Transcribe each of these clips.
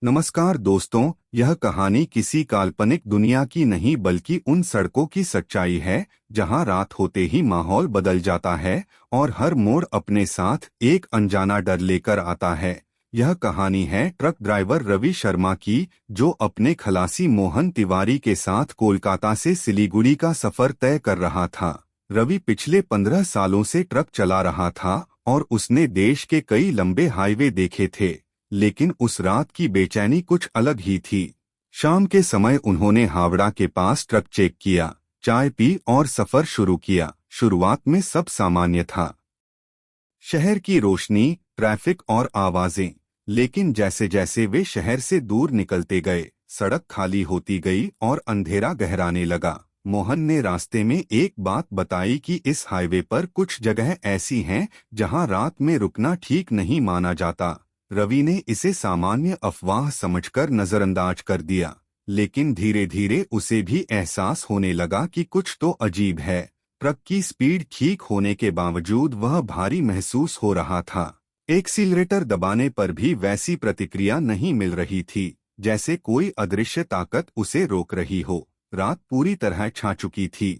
नमस्कार दोस्तों, यह कहानी किसी काल्पनिक दुनिया की नहीं बल्कि उन सड़कों की सच्चाई है जहां रात होते ही माहौल बदल जाता है और हर मोड़ अपने साथ एक अनजाना डर लेकर आता है। यह कहानी है ट्रक ड्राइवर रवि शर्मा की, जो अपने खलासी मोहन तिवारी के साथ कोलकाता से सिलीगुड़ी का सफर तय कर रहा था। रवि पिछले 15 सालों से ट्रक चला रहा था और उसने देश के कई लंबे हाईवे देखे थे, लेकिन उस रात की बेचैनी कुछ अलग ही थी। शाम के समय उन्होंने हावड़ा के पास ट्रक चेक किया, चाय पी और सफर शुरू किया। शुरुआत में सब सामान्य था, शहर की रोशनी, ट्रैफिक और आवाजें। लेकिन जैसे जैसे वे शहर से दूर निकलते गए, सड़क खाली होती गई और अंधेरा गहराने लगा। मोहन ने रास्ते में एक बात बताई कि इस हाईवे पर कुछ जगह ऐसी हैं जहां रात में रुकना ठीक नहीं माना जाता। रवि ने इसे सामान्य अफवाह समझकर नजरअंदाज कर दिया, लेकिन धीरे धीरे उसे भी एहसास होने लगा कि कुछ तो अजीब है। ट्रक की स्पीड ठीक होने के बावजूद वह भारी महसूस हो रहा था। एक्सीलरेटर दबाने पर भी वैसी प्रतिक्रिया नहीं मिल रही थी, जैसे कोई अदृश्य ताकत उसे रोक रही हो। रात पूरी तरह छा चुकी थी।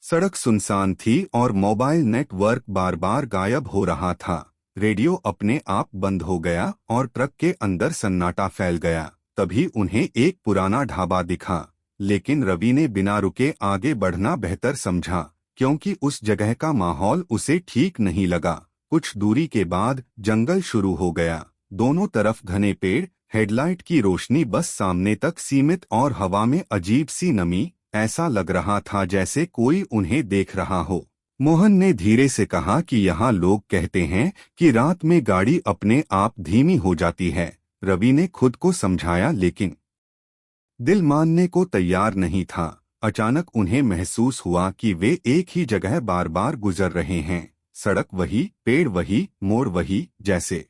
सड़क सुनसान थी और मोबाइल नेटवर्क बार बार गायब हो रहा था। रेडियो अपने आप बंद हो गया और ट्रक के अंदर सन्नाटा फैल गया। तभी उन्हें एक पुराना ढाबा दिखा, लेकिन रवि ने बिना रुके आगे बढ़ना बेहतर समझा, क्योंकि उस जगह का माहौल उसे ठीक नहीं लगा। कुछ दूरी के बाद जंगल शुरू हो गया। दोनों तरफ घने पेड़, हेडलाइट की रोशनी बस सामने तक सीमित और हवा में अजीब सी नमी। ऐसा लग रहा था जैसे कोई उन्हें देख रहा हो। मोहन ने धीरे से कहा कि यहाँ लोग कहते हैं कि रात में गाड़ी अपने आप धीमी हो जाती है। रवि ने खुद को समझाया, लेकिन दिल मानने को तैयार नहीं था। अचानक उन्हें महसूस हुआ कि वे एक ही जगह बार बार गुजर रहे हैं। सड़क वही, पेड़ वही, मोड़ वही, जैसे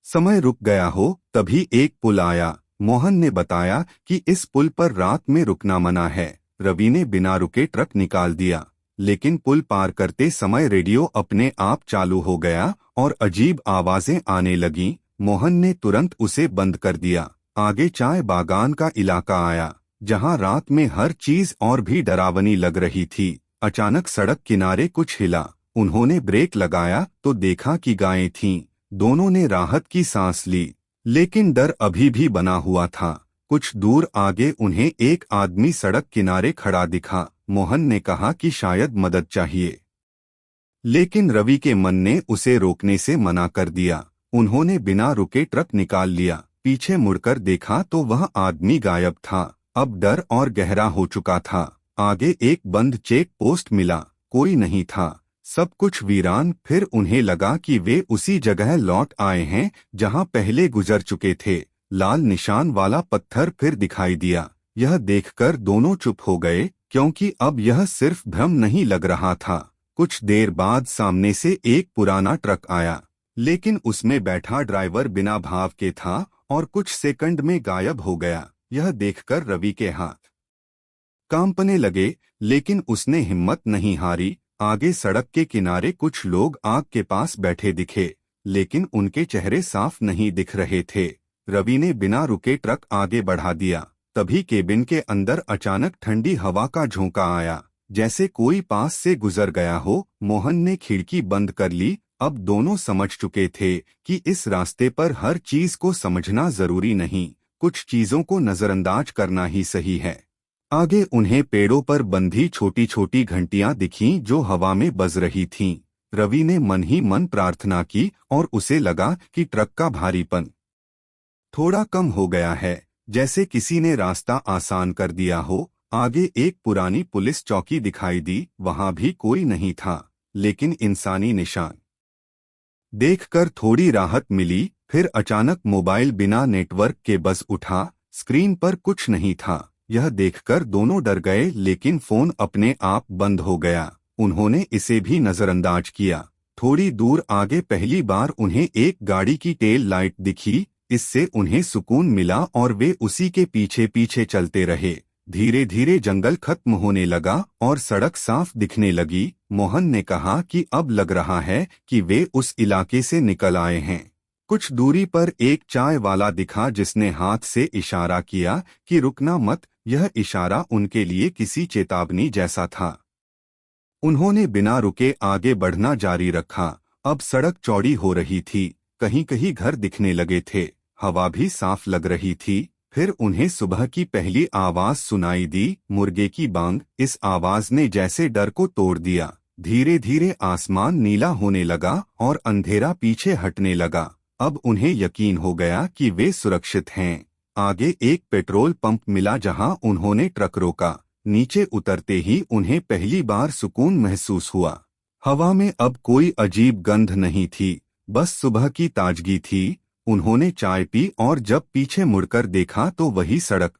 समय रुक गया हो। तभी एक पुल आया। मोहन ने बताया कि इस पुल पर रात में रुकना मना है। रवि ने बिना रुके ट्रक निकाल दिया, लेकिन पुल पार करते समय रेडियो अपने आप चालू हो गया और अजीब आवाजें आने लगीं। मोहन ने तुरंत उसे बंद कर दिया। आगे चाय बागान का इलाका आया, जहां रात में हर चीज और भी डरावनी लग रही थी। अचानक सड़क किनारे कुछ हिला। उन्होंने ब्रेक लगाया तो देखा कि गायें थीं। दोनों ने राहत की सांस ली, लेकिन डर अभी भी बना हुआ था। कुछ दूर आगे उन्हें एक आदमी सड़क किनारे खड़ा दिखा। मोहन ने कहा कि शायद मदद चाहिए, लेकिन रवि के मन ने उसे रोकने से मना कर दिया। उन्होंने बिना रुके ट्रक निकाल लिया। पीछे मुड़कर देखा तो वह आदमी गायब था। अब डर और गहरा हो चुका था। आगे एक बंद चेक पोस्ट मिला, कोई नहीं था, सब कुछ वीरान। फिर उन्हें लगा कि वे उसी जगह लौट आए हैं जहां पहले गुजर चुके थे। लाल निशान वाला पत्थर फिर दिखाई दिया। यह देखकर दोनों चुप हो गए, क्योंकि अब यह सिर्फ भ्रम नहीं लग रहा था। कुछ देर बाद सामने से एक पुराना ट्रक आया, लेकिन उसमें बैठा ड्राइवर बिना भाव के था और कुछ सेकंड में गायब हो गया। यह देखकर रवि के हाथ कांपने लगे, लेकिन उसने हिम्मत नहीं हारी। आगे सड़क के किनारे कुछ लोग आग के पास बैठे दिखे, लेकिन उनके चेहरे साफ नहीं दिख रहे थे। रवि ने बिना रुके ट्रक आगे बढ़ा दिया। तभी केबिन के अंदर अचानक ठंडी हवा का झोंका आया, जैसे कोई पास से गुजर गया हो। मोहन ने खिड़की बंद कर ली। अब दोनों समझ चुके थे कि इस रास्ते पर हर चीज को समझना जरूरी नहीं, कुछ चीजों को नजरअंदाज करना ही सही है। आगे उन्हें पेड़ों पर बंधी छोटी छोटी घंटियां दिखीं जो हवा में बज रही थीं। रवि ने मन ही मन प्रार्थना की और उसे लगा कि ट्रक का भारीपन थोड़ा कम हो गया है, जैसे किसी ने रास्ता आसान कर दिया हो। आगे एक पुरानी पुलिस चौकी दिखाई दी। वहां भी कोई नहीं था, लेकिन इंसानी निशान देखकर थोड़ी राहत मिली। फिर अचानक मोबाइल बिना नेटवर्क के बज उठा। स्क्रीन पर कुछ नहीं था। यह देखकर दोनों डर गए, लेकिन फोन अपने आप बंद हो गया। उन्होंने इसे भी नजरअंदाज किया। थोड़ी दूर आगे पहली बार उन्हें एक गाड़ी की टेल लाइट दिखी। इससे उन्हें सुकून मिला और वे उसी के पीछे पीछे चलते रहे। धीरे धीरे जंगल खत्म होने लगा और सड़क साफ दिखने लगी। मोहन ने कहा कि अब लग रहा है कि वे उस इलाके से निकल आए हैं। कुछ दूरी पर एक चाय वाला दिखा जिसने हाथ से इशारा किया कि रुकना मत। यह इशारा उनके लिए किसी चेतावनी जैसा था। उन्होंने बिना रुके आगे बढ़ना जारी रखा। अब सड़क चौड़ी हो रही थी, कहीं कहीं घर दिखने लगे थे, हवा भी साफ लग रही थी। फिर उन्हें सुबह की पहली आवाज सुनाई दी, मुर्गे की बांग। इस आवाज ने जैसे डर को तोड़ दिया। धीरे धीरे आसमान नीला होने लगा और अंधेरा पीछे हटने लगा। अब उन्हें यकीन हो गया कि वे सुरक्षित हैं। आगे एक पेट्रोल पंप मिला जहां उन्होंने ट्रक रोका। नीचे उतरते ही उन्हें पहली बार सुकून महसूस हुआ। हवा में अब कोई अजीब गंध नहीं थी, बस सुबह की ताजगी थी। उन्होंने चाय पी और जब पीछे मुड़कर देखा तो वही सड़क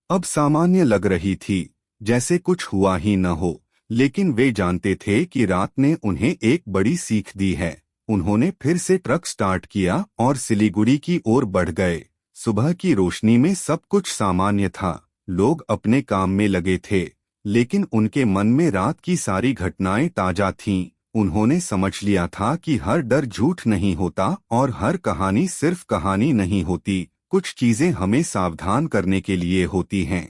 अब सामान्य लग रही थी, जैसे कुछ हुआ ही न हो। लेकिन वे जानते थे कि रात ने उन्हें एक बड़ी सीख दी है। उन्होंने फिर से ट्रक स्टार्ट किया और सिलीगुड़ी की ओर बढ़ गए। सुबह की रोशनी में सब कुछ सामान्य था, लोग अपने काम में लगे थे, लेकिन उनके मन में रात की सारी घटनाएं ताजा थीं। उन्होंने समझ लिया था कि हर डर झूठ नहीं होता और हर कहानी सिर्फ कहानी नहीं होती। कुछ चीजें हमें सावधान करने के लिए होती हैं।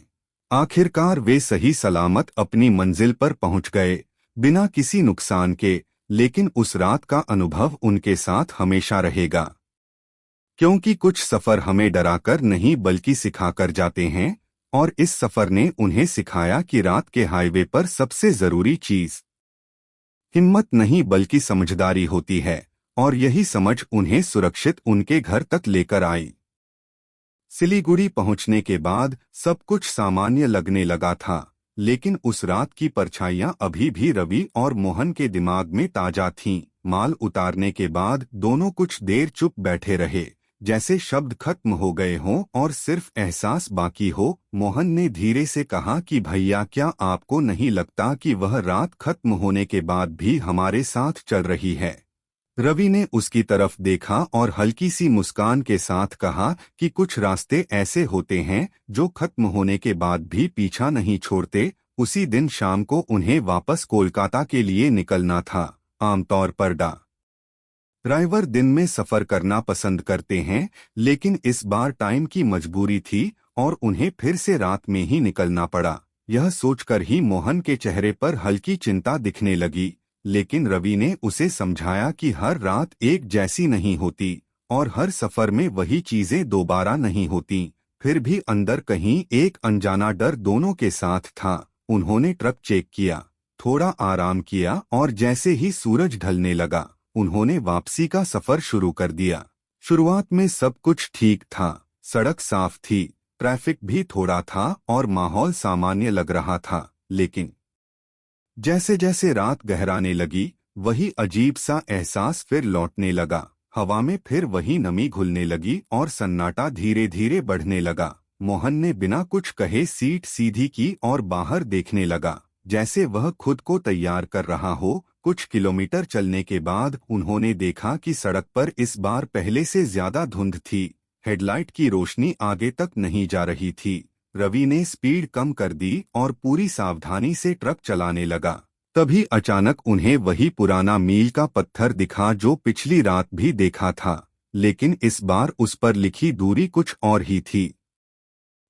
आखिरकार वे सही सलामत अपनी मंजिल पर पहुंच गए, बिना किसी नुकसान के। लेकिन उस रात का अनुभव उनके साथ हमेशा रहेगा, क्योंकि कुछ सफर हमें डराकर नहीं बल्कि सिखाकर जाते हैं। और इस सफर ने उन्हें सिखाया कि रात के हाईवे पर सबसे जरूरी चीज हिम्मत नहीं बल्कि समझदारी होती है। और यही समझ उन्हें सुरक्षित उनके घर तक लेकर आई। सिलीगुड़ी पहुंचने के बाद सब कुछ सामान्य लगने लगा था, लेकिन उस रात की परछाइयां अभी भी रवि और मोहन के दिमाग में ताजा थीं। माल उतारने के बाद दोनों कुछ देर चुप बैठे रहे, जैसे शब्द खत्म हो गए हों और सिर्फ एहसास बाकी हो। मोहन ने धीरे से कहा कि भैया, क्या आपको नहीं लगता कि वह रात खत्म होने के बाद भी हमारे साथ चल रही है? रवि ने उसकी तरफ देखा और हल्की सी मुस्कान के साथ कहा कि कुछ रास्ते ऐसे होते हैं जो खत्म होने के बाद भी पीछा नहीं छोड़ते। उसी दिन शाम को उन्हें वापस कोलकाता के लिए निकलना था। आमतौर पर ड्राइवर दिन में सफर करना पसंद करते हैं, लेकिन इस बार टाइम की मजबूरी थी और उन्हें फिर से रात में ही निकलना पड़ा। यह सोचकर ही मोहन के चेहरे पर हल्की चिंता दिखने लगी, लेकिन रवि ने उसे समझाया कि हर रात एक जैसी नहीं होती और हर सफर में वही चीजें दोबारा नहीं होती। फिर भी अंदर कहीं एक अनजाना डर दोनों के साथ था। उन्होंने ट्रक चेक किया, थोड़ा आराम किया और जैसे ही सूरज ढलने लगा उन्होंने वापसी का सफर शुरू कर दिया। शुरुआत में सब कुछ ठीक था, सड़क साफ थी, ट्रैफिक भी थोड़ा था और माहौल सामान्य लग रहा था। लेकिन जैसे जैसे रात गहराने लगी, वही अजीब सा एहसास फिर लौटने लगा। हवा में फिर वही नमी घुलने लगी और सन्नाटा धीरे धीरे बढ़ने लगा। मोहन ने बिना कुछ कहे सीट सीधी की और बाहर देखने लगा, जैसे वह खुद को तैयार कर रहा हो। कुछ किलोमीटर चलने के बाद उन्होंने देखा कि सड़क पर इस बार पहले से ज्यादा धुंध थी। हेडलाइट की रोशनी आगे तक नहीं जा रही थी। रवि ने स्पीड कम कर दी और पूरी सावधानी से ट्रक चलाने लगा। तभी अचानक उन्हें वही पुराना मील का पत्थर दिखा जो पिछली रात भी देखा था, लेकिन इस बार उस पर लिखी दूरी कुछ और ही थी।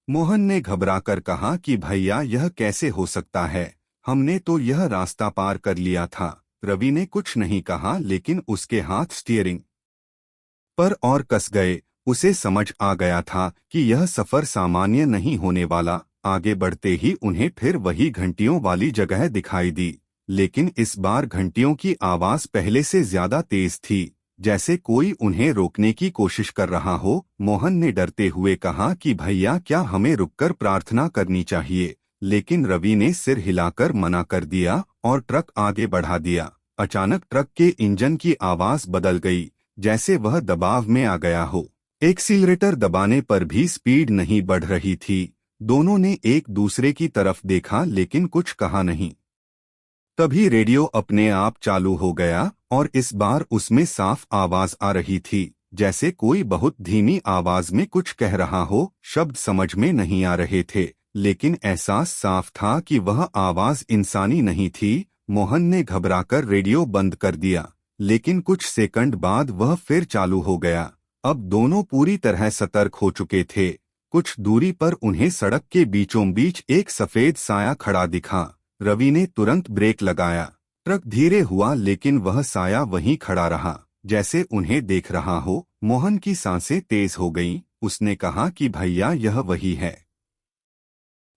मोहन ने घबराकर कहा कि भैया, यह कैसे हो सकता है? हमने तो यह रास्ता पार कर लिया था। रवि ने कुछ नहीं कहा, लेकिन उसके हाथ स्टीयरिंग पर और कस गए। उसे समझ आ गया था कि यह सफर सामान्य नहीं होने वाला। आगे बढ़ते ही उन्हें फिर वही घंटियों वाली जगह दिखाई दी, लेकिन इस बार घंटियों की आवाज पहले से ज्यादा तेज थी, जैसे कोई उन्हें रोकने की कोशिश कर रहा हो। मोहन ने डरते हुए कहा कि भैया, क्या हमें रुककर प्रार्थना करनी चाहिए? लेकिन रवि ने सिर हिलाकर मना कर दिया और ट्रक आगे बढ़ा दिया। अचानक ट्रक के इंजन की आवाज बदल गई, जैसे वह दबाव में आ गया हो। एक्सीलरेटर दबाने पर भी स्पीड नहीं बढ़ रही थी। दोनों ने एक दूसरे की तरफ देखा, लेकिन कुछ कहा नहीं। तभी रेडियो अपने आप चालू हो गया और इस बार उसमें साफ आवाज आ रही थी, जैसे कोई बहुत धीमी आवाज में कुछ कह रहा हो। शब्द समझ में नहीं आ रहे थे, लेकिन एहसास साफ था कि वह आवाज इंसानी नहीं थी। मोहन ने घबराकर रेडियो बंद कर दिया, लेकिन कुछ सेकंड बाद वह फिर चालू हो गया। अब दोनों पूरी तरह सतर्क हो चुके थे। कुछ दूरी पर उन्हें सड़क के बीचों बीच एक सफेद साया खड़ा दिखा। रवि ने तुरंत ब्रेक लगाया। ट्रक धीरे हुआ लेकिन वह साया वहीं खड़ा रहा, जैसे उन्हें देख रहा हो। मोहन की सांसें तेज हो गईं। उसने कहा कि भैया, यह वही है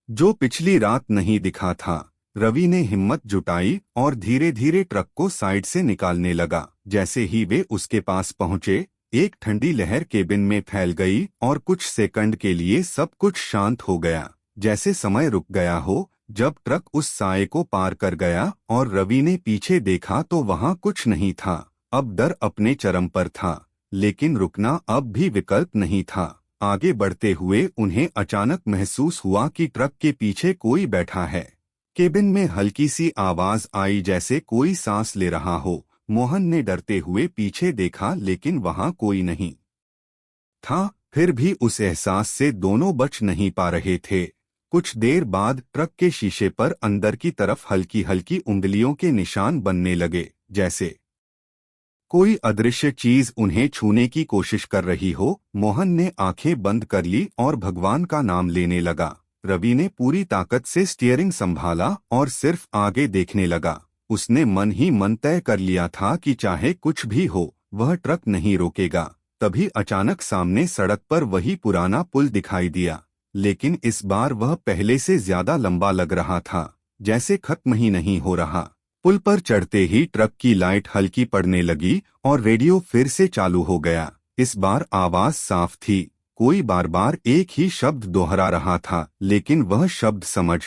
जो पिछली रात नहीं दिखा था। रवि ने हिम्मत जुटाई और धीरे धीरे ट्रक को साइड से निकालने लगा। जैसे ही वे उसके पास पहुंचे, एक ठंडी लहर केबिन में फैल गई और कुछ सेकंड के लिए सब कुछ शांत हो गया, जैसे समय रुक गया हो। जब ट्रक उस साए को पार कर गया और रवि ने पीछे देखा तो वहां कुछ नहीं था। अब डर अपने चरम पर था, लेकिन रुकना अब भी विकल्प नहीं था। आगे बढ़ते हुए उन्हें अचानक महसूस हुआ कि ट्रक के पीछे कोई बैठा है। केबिन में हल्की सी आवाज आई, जैसे कोई सांस ले रहा हो। मोहन ने डरते हुए पीछे देखा लेकिन वहां कोई नहीं था। फिर भी उस एहसास से दोनों बच नहीं पा रहे थे। कुछ देर बाद ट्रक के शीशे पर अंदर की तरफ हल्की हल्की उंगलियों के निशान बनने लगे, जैसे कोई अदृश्य चीज उन्हें छूने की कोशिश कर रही हो। मोहन ने आंखें बंद कर ली और भगवान का नाम लेने लगा। रवि ने पूरी ताकत से स्टीयरिंग संभाला और सिर्फ आगे देखने लगा। उसने मन ही मन तय कर लिया था कि चाहे कुछ भी हो, वह ट्रक नहीं रोकेगा। तभी अचानक सामने सड़क पर वही पुराना पुल दिखाई दिया, लेकिन इस बार वह पहले से ज्यादा लंबा लग रहा था, जैसे खत्म ही नहीं हो रहा। पुल पर चढ़ते ही ट्रक की लाइट हल्की पड़ने लगी और रेडियो फिर से चालू हो गया। इस बार आवाज साफ थी। कोई बार बार एक ही शब्द दोहरा रहा था, लेकिन वह शब्द समझ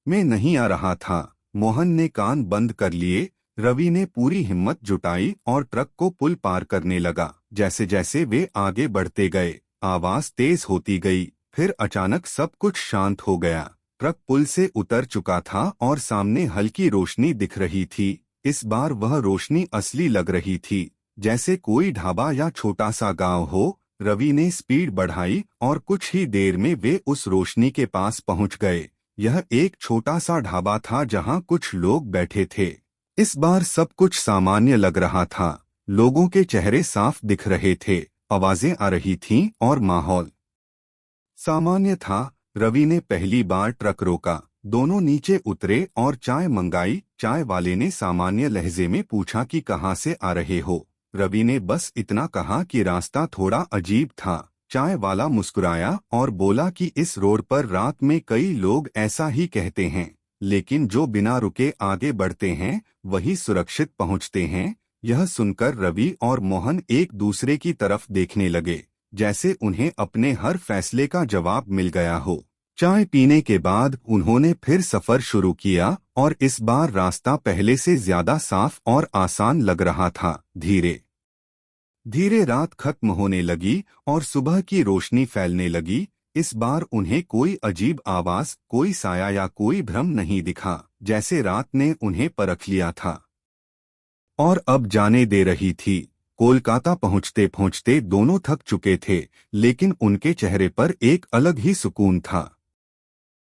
में नहीं आ रहा था। मोहन ने कान बंद कर लिए। रवि ने पूरी हिम्मत जुटाई और ट्रक को पुल पार करने लगा। जैसे जैसे वे आगे बढ़ते गए, आवाज तेज होती गई। फिर अचानक सब कुछ शांत हो गया। ट्रक पुल से उतर चुका था और सामने हल्की रोशनी दिख रही थी। इस बार वह रोशनी असली लग रही थी, जैसे कोई ढाबा या छोटा सा गांव हो। रवि ने स्पीड बढ़ाई और कुछ ही देर में वे उस रोशनी के पास पहुंच गए। यह एक छोटा सा ढाबा था जहां कुछ लोग बैठे थे। इस बार सब कुछ सामान्य लग रहा था। लोगों के चेहरे साफ दिख रहे थे, आवाजें आ रही थीं और माहौल सामान्य था। रवि ने पहली बार ट्रक रोका। दोनों नीचे उतरे और चाय मंगाई। चाय वाले ने सामान्य लहजे में पूछा कि कहाँ से आ रहे हो। रवि ने बस इतना कहा कि रास्ता थोड़ा अजीब था। चाय वाला मुस्कुराया और बोला कि इस रोड पर रात में कई लोग ऐसा ही कहते हैं, लेकिन जो बिना रुके आगे बढ़ते हैं वही सुरक्षित पहुंचते हैं। यह सुनकर रवि और मोहन एक दूसरे की तरफ देखने लगे, जैसे उन्हें अपने हर फैसले का जवाब मिल गया हो। चाय पीने के बाद उन्होंने फिर सफर शुरू किया और इस बार रास्ता पहले से ज्यादा साफ और आसान लग रहा था। धीरे धीरे रात खत्म होने लगी और सुबह की रोशनी फैलने लगी। इस बार उन्हें कोई अजीब आवाज, कोई साया या कोई भ्रम नहीं दिखा, जैसे रात ने उन्हें परख लिया था और अब जाने दे रही थी। कोलकाता पहुंचते पहुंचते दोनों थक चुके थे, लेकिन उनके चेहरे पर एक अलग ही सुकून था।